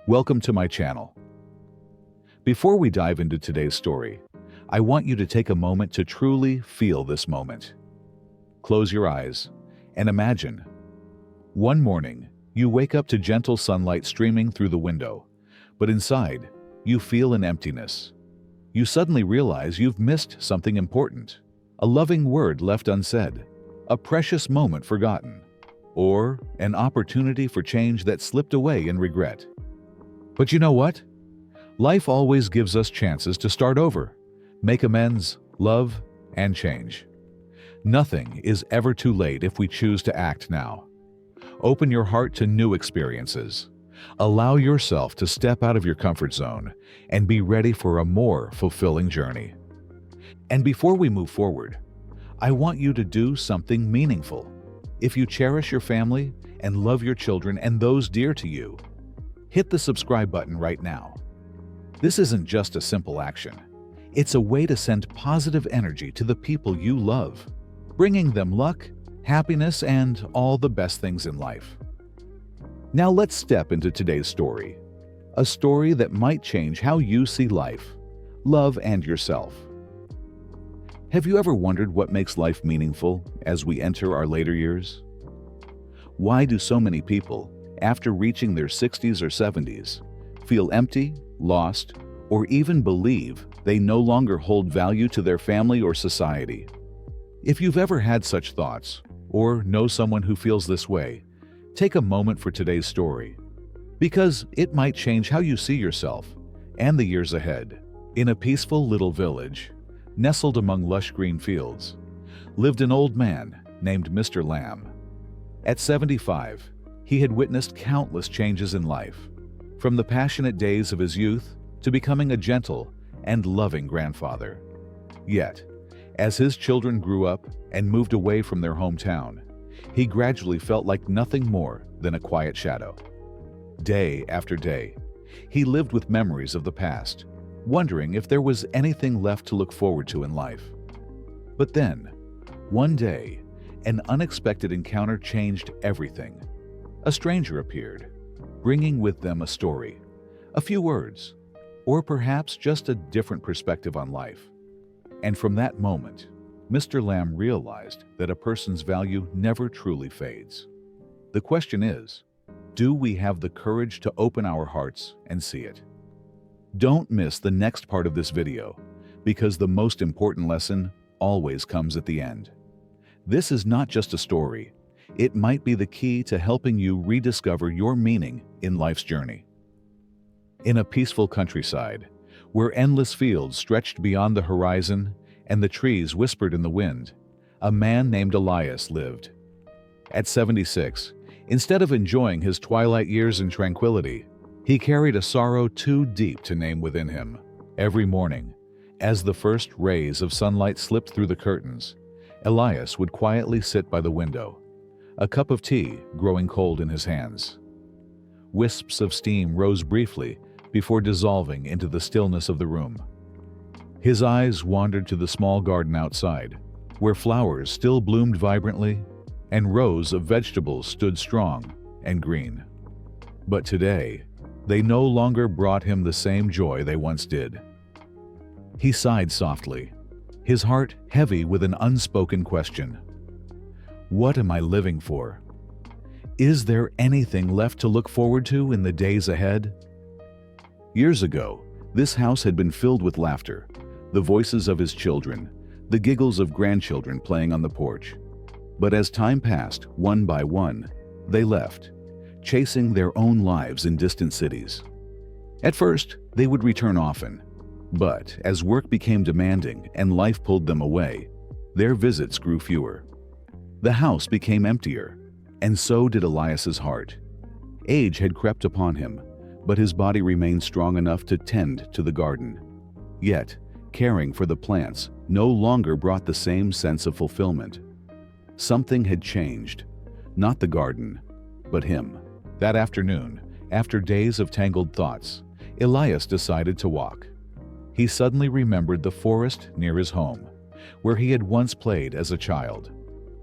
Welcome to my channel. Before we dive into today's story, I want you to take a moment to truly feel this moment. Close your eyes and imagine. One morning, you wake up to gentle sunlight streaming through the window, but inside, you feel an emptiness. You suddenly realize you've missed something important, a loving word left unsaid, a precious moment forgotten, or an opportunity for change that slipped away in regret. But you know what? Life always gives us chances to start over, make amends, love, and change. Nothing is ever too late if we choose to act now. Open your heart to new experiences. Allow yourself to step out of your comfort zone and be ready for a more fulfilling journey. And before we move forward, I want you to do something meaningful. If you cherish your family and love your children and those dear to you, hit the subscribe button right now. This isn't just a simple action. It's a way to send positive energy to the people you love, bringing them luck, happiness, and all the best things in life. Now let's step into today's story, a story that might change how you see life, love, and yourself. Have you ever wondered what makes life meaningful as we enter our later years? Why do so many people, after reaching their 60s or 70s, feel empty, lost, or even believe they no longer hold value to their family or society? If you've ever had such thoughts, or know someone who feels this way, take a moment for today's story, because it might change how you see yourself and the years ahead. In a peaceful little village, nestled among lush green fields, lived an old man named Mr. Lamb. At 75, he had witnessed countless changes in life, from the passionate days of his youth to becoming a gentle and loving grandfather. Yet, as his children grew up and moved away from their hometown, he gradually felt like nothing more than a quiet shadow. Day after day, he lived with memories of the past, wondering if there was anything left to look forward to in life. But then, one day, an unexpected encounter changed everything. A stranger appeared, bringing with them a story, a few words, or perhaps just a different perspective on life. And from that moment, Mr. Lamb realized that a person's value never truly fades. The question is, do we have the courage to open our hearts and see it? Don't miss the next part of this video, because the most important lesson always comes at the end. This is not just a story. It might be the key to helping you rediscover your meaning in life's journey. In a peaceful countryside, where endless fields stretched beyond the horizon and the trees whispered in the wind, a man named Elias lived. At 76, instead of enjoying his twilight years in tranquility, he carried a sorrow too deep to name within him. Every morning, as the first rays of sunlight slipped through the curtains, Elias would quietly sit by the window, a cup of tea growing cold in his hands. Wisps of steam rose briefly before dissolving into the stillness of the room. His eyes wandered to the small garden outside, where flowers still bloomed vibrantly and rows of vegetables stood strong and green. But today, they no longer brought him the same joy they once did. He sighed softly, his heart heavy with an unspoken question. What am I living for? Is there anything left to look forward to in the days ahead? Years ago, this house had been filled with laughter, the voices of his children, the giggles of grandchildren playing on the porch. But as time passed, one by one, they left, chasing their own lives in distant cities. At first, they would return often, but as work became demanding and life pulled them away, their visits grew fewer. The house became emptier, and so did Elias's heart. Age had crept upon him, but his body remained strong enough to tend to the garden. Yet, caring for the plants no longer brought the same sense of fulfillment. Something had changed, not the garden, but him. That afternoon, after days of tangled thoughts, Elias decided to walk. He suddenly remembered the forest near his home, where he had once played as a child.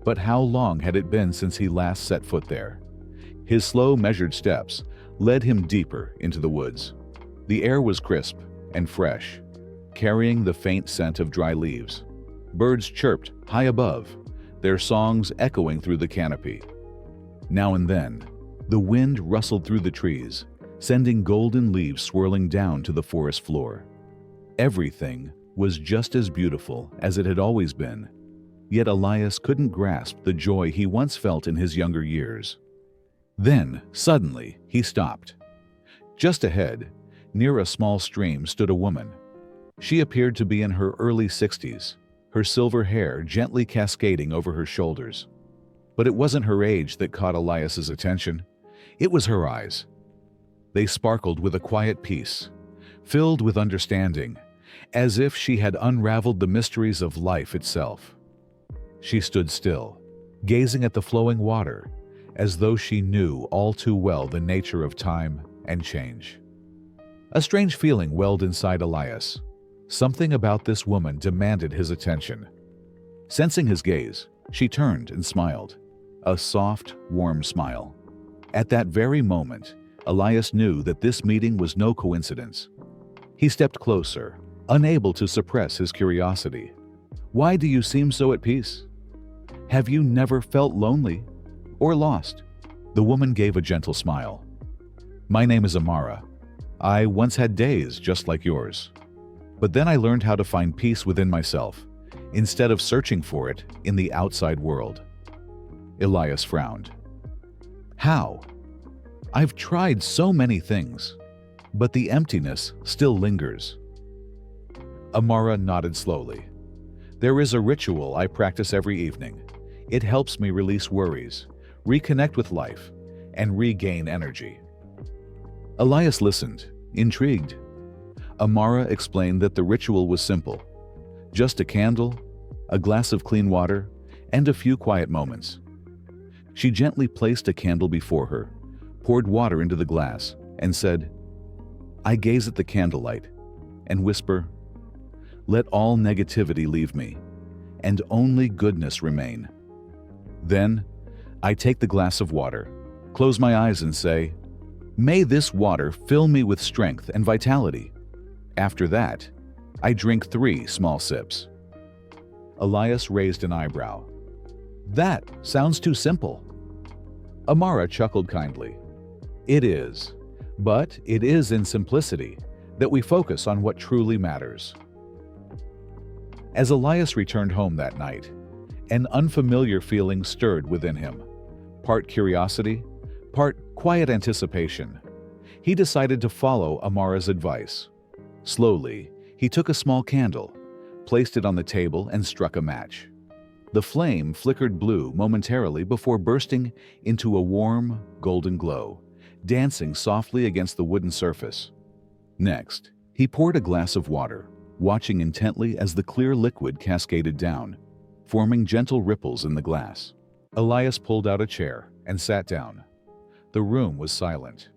But how long had it been since he last set foot there? His slow, measured steps led him deeper into the woods. The air was crisp and fresh, carrying the faint scent of dry leaves. Birds chirped high above, their songs echoing through the canopy. Now and then, the wind rustled through the trees, sending golden leaves swirling down to the forest floor. Everything was just as beautiful as it had always been, yet Elias couldn't grasp the joy he once felt in his younger years. Then, suddenly, he stopped. Just ahead, near a small stream, stood a woman. She appeared to be in her early 60s, her silver hair gently cascading over her shoulders. But it wasn't her age that caught Elias's attention. It was her eyes. They sparkled with a quiet peace, filled with understanding, as if she had unraveled the mysteries of life itself. She stood still, gazing at the flowing water, as though she knew all too well the nature of time and change. A strange feeling welled inside Elias. Something about this woman demanded his attention. Sensing his gaze, she turned and smiled, a soft, warm smile. At that very moment, Elias knew that this meeting was no coincidence. He stepped closer, unable to suppress his curiosity. "Why do you seem so at peace? Have you never felt lonely or lost?" The woman gave a gentle smile. "My name is Amara. I once had days just like yours. But then I learned how to find peace within myself, instead of searching for it in the outside world." Elias frowned. "How? I've tried so many things, but the emptiness still lingers." Amara nodded slowly. "There is a ritual I practice every evening. It helps me release worries, reconnect with life, and regain energy." Elias listened, intrigued. Amara explained that the ritual was simple. Just a candle, a glass of clean water, and a few quiet moments. She gently placed a candle before her, poured water into the glass, and said, "I gaze at the candlelight and whisper, 'Let all negativity leave me, and only goodness remain.' Then, I take the glass of water, close my eyes and say, 'May this water fill me with strength and vitality.' After that, I drink 3 small sips." Elias raised an eyebrow. "That sounds too simple." Amara chuckled kindly. "It is, but it is in simplicity that we focus on what truly matters." As Elias returned home that night, an unfamiliar feeling stirred within him, part curiosity, part quiet anticipation. He decided to follow Amara's advice. Slowly, he took a small candle, placed it on the table, and struck a match. The flame flickered blue momentarily before bursting into a warm, golden glow, dancing softly against the wooden surface. Next, he poured a glass of water, watching intently as the clear liquid cascaded down, forming gentle ripples in the glass. Elias pulled out a chair and sat down. The room was silent.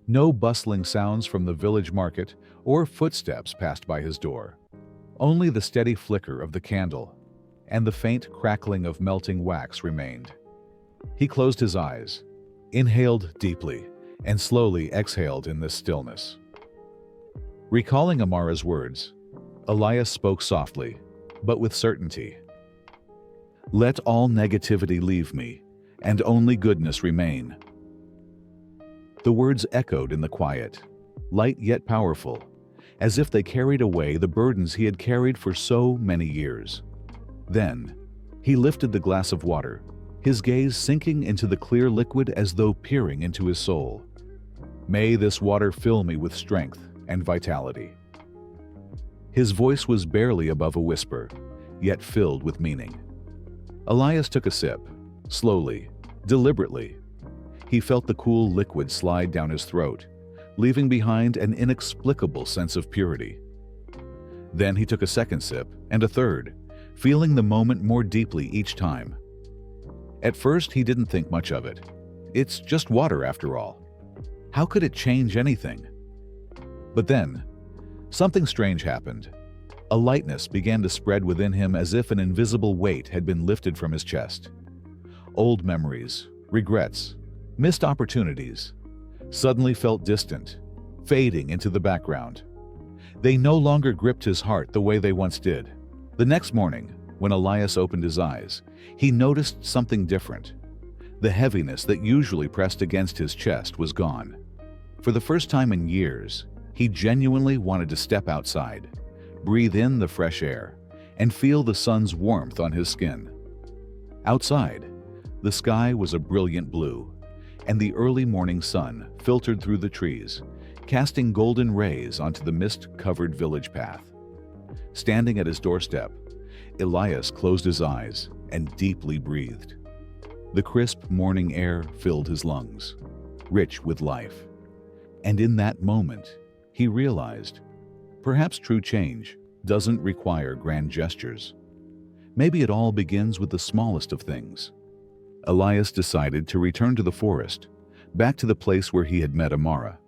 No bustling sounds from the village market or footsteps passed by his door. Only the steady flicker of the candle and the faint crackling of melting wax remained. He closed his eyes, inhaled deeply, and slowly exhaled in this stillness. Recalling Amara's words, Elias spoke softly, but with certainty. "Let all negativity leave me, and only goodness remain." The words echoed in the quiet, light yet powerful, as if they carried away the burdens he had carried for so many years. Then, he lifted the glass of water, his gaze sinking into the clear liquid as though peering into his soul. "May this water fill me with strength and vitality." His voice was barely above a whisper, yet filled with meaning. Elias took a sip, slowly, deliberately. He felt the cool liquid slide down his throat, leaving behind an inexplicable sense of purity. Then he took a second sip and a third, feeling the moment more deeply each time. At first, he didn't think much of it. It's just water after all. How could it change anything? But then, something strange happened. A lightness began to spread within him as if an invisible weight had been lifted from his chest. Old memories, regrets, missed opportunities, suddenly felt distant, fading into the background. They no longer gripped his heart the way they once did. The next morning, when Elias opened his eyes, he noticed something different. The heaviness that usually pressed against his chest was gone. For the first time in years, he genuinely wanted to step outside, breathe in the fresh air, and feel the sun's warmth on his skin. Outside, the sky was a brilliant blue, and the early morning sun filtered through the trees, casting golden rays onto the mist-covered village path. Standing at his doorstep, Elias closed his eyes and deeply breathed. The crisp morning air filled his lungs, rich with life. And in that moment, he realized, perhaps true change doesn't require grand gestures. Maybe it all begins with the smallest of things. Elias decided to return to the forest, back to the place where he had met Amara.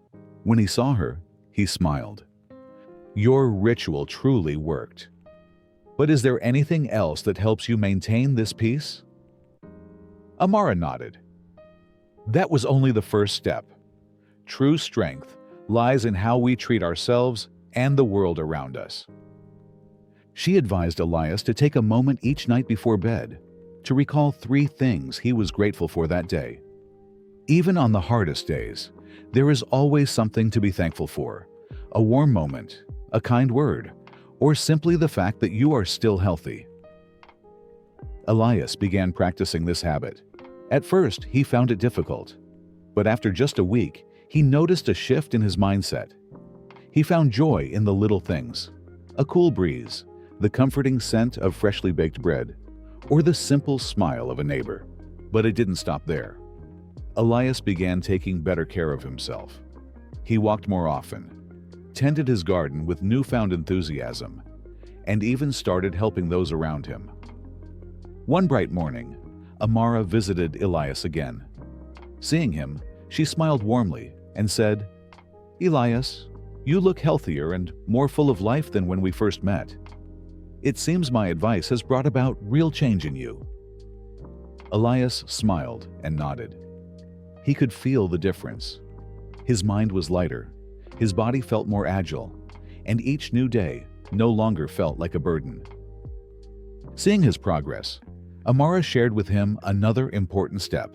When he saw her, he smiled. "Your ritual truly worked. But is there anything else that helps you maintain this peace?" Amara nodded. "That was only the first step. True strength lies in how we treat ourselves and the world around us." She advised Elias to take a moment each night before bed to recall 3 things he was grateful for that day. Even on the hardest days, there is always something to be thankful for: a warm moment, a kind word, or simply the fact that you are still healthy. Elias began practicing this habit. At first, he found it difficult, but after just a week, he noticed a shift in his mindset. He found joy in the little things: a cool breeze, the comforting scent of freshly baked bread, or the simple smile of a neighbor. But it didn't stop there. Elias began taking better care of himself. He walked more often, tended his garden with newfound enthusiasm, and even started helping those around him. One bright morning, Amara visited Elias again. Seeing him, she smiled warmly and said, "Elias, you look healthier and more full of life than when we first met. It seems my advice has brought about real change in you." Elias smiled and nodded. He could feel the difference. His mind was lighter, his body felt more agile, and each new day no longer felt like a burden. Seeing his progress, Amara shared with him another important step,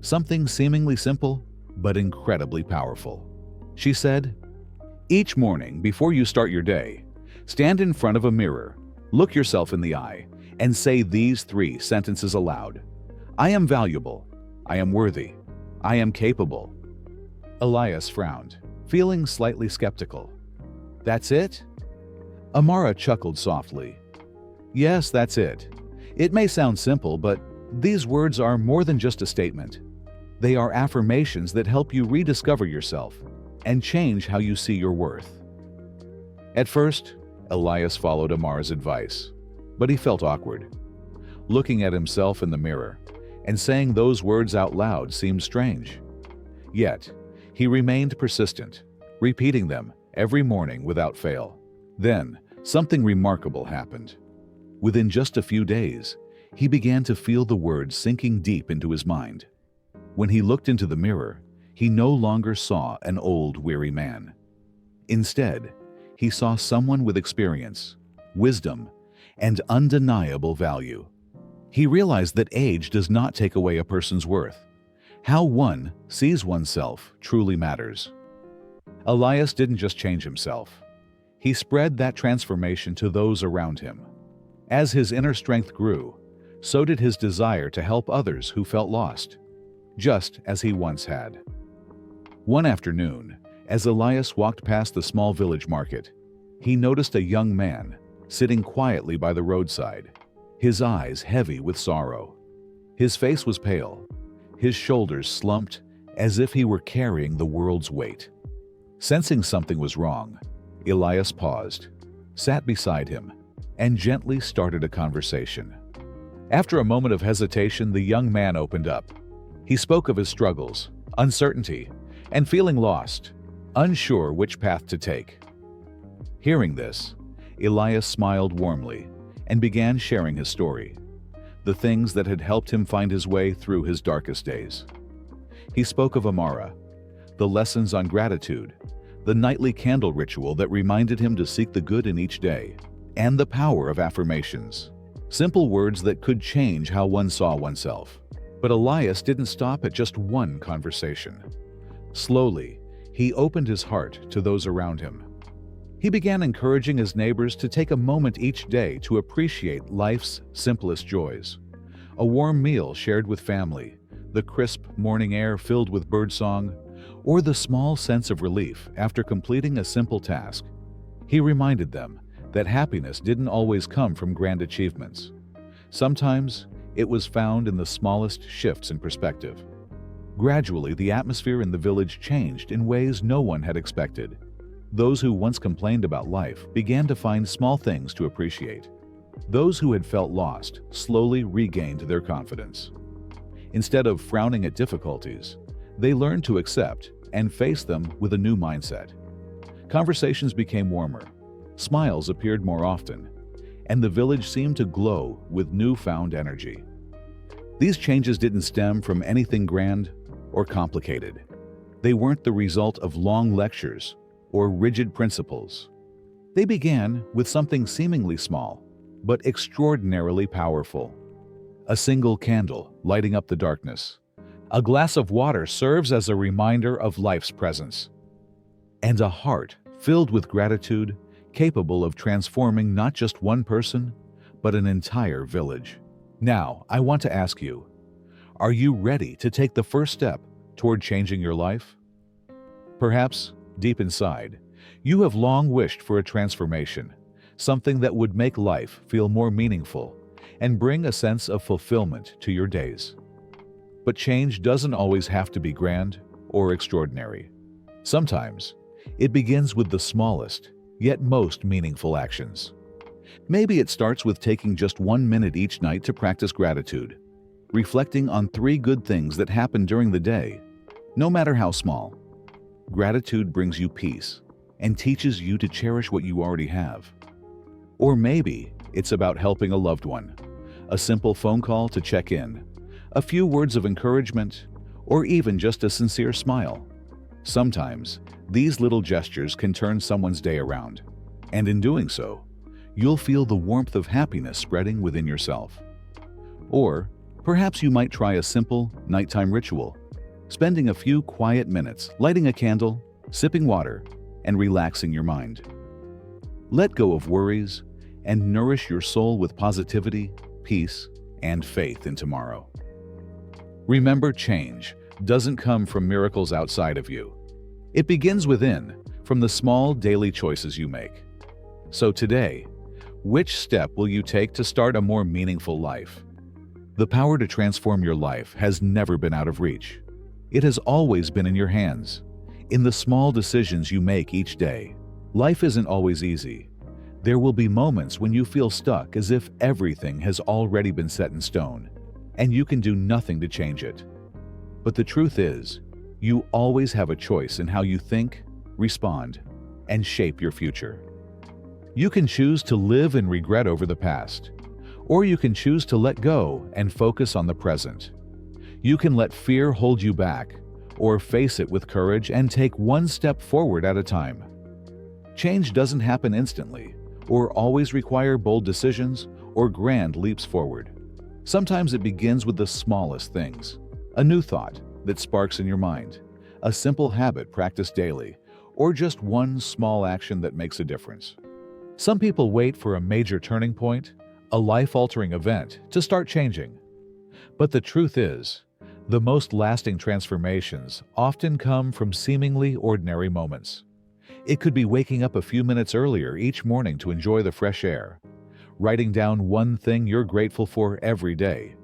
something seemingly simple but incredibly powerful. She said, "Each morning before you start your day, stand in front of a mirror, look yourself in the eye, and say these 3 sentences aloud. I am valuable. I am worthy. I am capable." Elias frowned, feeling slightly skeptical. "That's it?" Amara chuckled softly. "Yes, that's it. It may sound simple, but these words are more than just a statement. They are affirmations that help you rediscover yourself and change how you see your worth." At first, Elias followed Amara's advice, but he felt awkward. Looking at himself in the mirror and saying those words out loud seemed strange. Yet, he remained persistent, repeating them every morning without fail. Then, something remarkable happened. Within just a few days, he began to feel the words sinking deep into his mind. When he looked into the mirror, he no longer saw an old, weary man. Instead, he saw someone with experience, wisdom, and undeniable value. He realized that age does not take away a person's worth. How one sees oneself truly matters. Elias didn't just change himself. He spread that transformation to those around him. As his inner strength grew, so did his desire to help others who felt lost, just as he once had. One afternoon, as Elias walked past the small village market, he noticed a young man sitting quietly by the roadside, his eyes heavy with sorrow. His face was pale, his shoulders slumped as if he were carrying the world's weight. Sensing something was wrong, Elias paused, sat beside him, and gently started a conversation. After a moment of hesitation, the young man opened up. He spoke of his struggles, uncertainty, and feeling lost, unsure which path to take. Hearing this, Elias smiled warmly and began sharing his story, the things that had helped him find his way through his darkest days. He spoke of Amara, the lessons on gratitude, the nightly candle ritual that reminded him to seek the good in each day, and the power of affirmations. Simple words that could change how one saw oneself. But Elias didn't stop at just one conversation. Slowly, he opened his heart to those around him. He began encouraging his neighbors to take a moment each day to appreciate life's simplest joys. A warm meal shared with family, the crisp morning air filled with birdsong, or the small sense of relief after completing a simple task. He reminded them that happiness didn't always come from grand achievements. Sometimes, it was found in the smallest shifts in perspective. Gradually, the atmosphere in the village changed in ways no one had expected. Those who once complained about life began to find small things to appreciate. Those who had felt lost slowly regained their confidence. Instead of frowning at difficulties, they learned to accept and face them with a new mindset. Conversations became warmer, smiles appeared more often, and the village seemed to glow with newfound energy. These changes didn't stem from anything grand or complicated. They weren't the result of long lectures or rigid principles. They began with something seemingly small, but extraordinarily powerful. A single candle lighting up the darkness. A glass of water serves as a reminder of life's presence. And a heart filled with gratitude, capable of transforming not just one person, but an entire village. Now, I want to ask you, are you ready to take the first step toward changing your life? Perhaps, deep inside, you have long wished for a transformation, something that would make life feel more meaningful and bring a sense of fulfillment to your days. But change doesn't always have to be grand or extraordinary. Sometimes, it begins with the smallest, yet most meaningful actions. Maybe it starts with taking just 1 minute each night to practice gratitude, reflecting on 3 good things that happened during the day, no matter how small. Gratitude brings you peace and teaches you to cherish what you already have. Or maybe it's about helping a loved one, a simple phone call to check in, a few words of encouragement, or even just a sincere smile. Sometimes, these little gestures can turn someone's day around, and in doing so, you'll feel the warmth of happiness spreading within yourself. Or perhaps you might try a simple nighttime ritual, spending a few quiet minutes lighting a candle, sipping water, and relaxing your mind. Let go of worries and nourish your soul with positivity, peace, and faith in tomorrow. Remember, change doesn't come from miracles outside of you. It begins within, from the small daily choices you make. So today, which step will you take to start a more meaningful life? The power to transform your life has never been out of reach. It has always been in your hands, in the small decisions you make each day. Life isn't always easy. There will be moments when you feel stuck, as if everything has already been set in stone, and you can do nothing to change it. But the truth is, you always have a choice in how you think, respond, and shape your future. You can choose to live in regret over the past, or you can choose to let go and focus on the present. You can let fear hold you back, or face it with courage and take one step forward at a time. Change doesn't happen instantly, or always require bold decisions or grand leaps forward. Sometimes it begins with the smallest things, a new thought that sparks in your mind, a simple habit practiced daily, or just one small action that makes a difference. Some people wait for a major turning point, a life-altering event, to start changing. But the truth is, the most lasting transformations often come from seemingly ordinary moments. It could be waking up a few minutes earlier each morning to enjoy the fresh air, writing down one thing you're grateful for every day,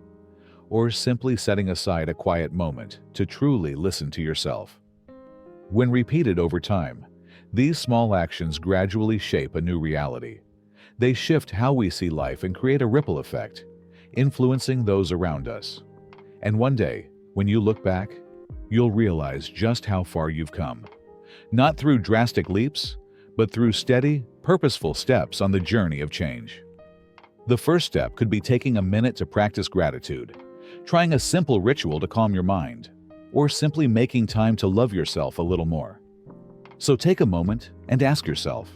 or simply setting aside a quiet moment to truly listen to yourself. When repeated over time, these small actions gradually shape a new reality. They shift how we see life and create a ripple effect, influencing those around us. And one day, when you look back, you'll realize just how far you've come. Not through drastic leaps, but through steady, purposeful steps on the journey of change. The first step could be taking a minute to practice gratitude, trying a simple ritual to calm your mind, or simply making time to love yourself a little more. So take a moment and ask yourself,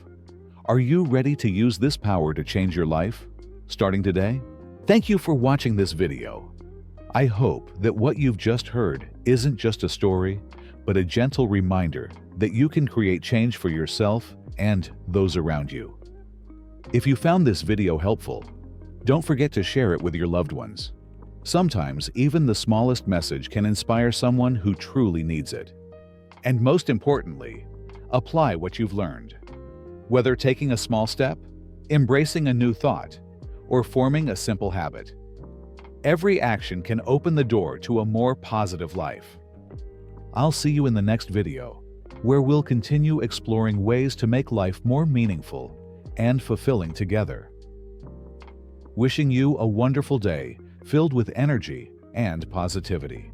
are you ready to use this power to change your life, starting today? Thank you for watching this video. I hope that what you've just heard isn't just a story, but a gentle reminder that you can create change for yourself and those around you. If you found this video helpful, don't forget to share it with your loved ones. Sometimes even the smallest message can inspire someone who truly needs it. And most importantly, apply what you've learned. Whether taking a small step, embracing a new thought, or forming a simple habit, every action can open the door to a more positive life. I'll see you in the next video, where we'll continue exploring ways to make life more meaningful and fulfilling together. Wishing you a wonderful day filled with energy and positivity.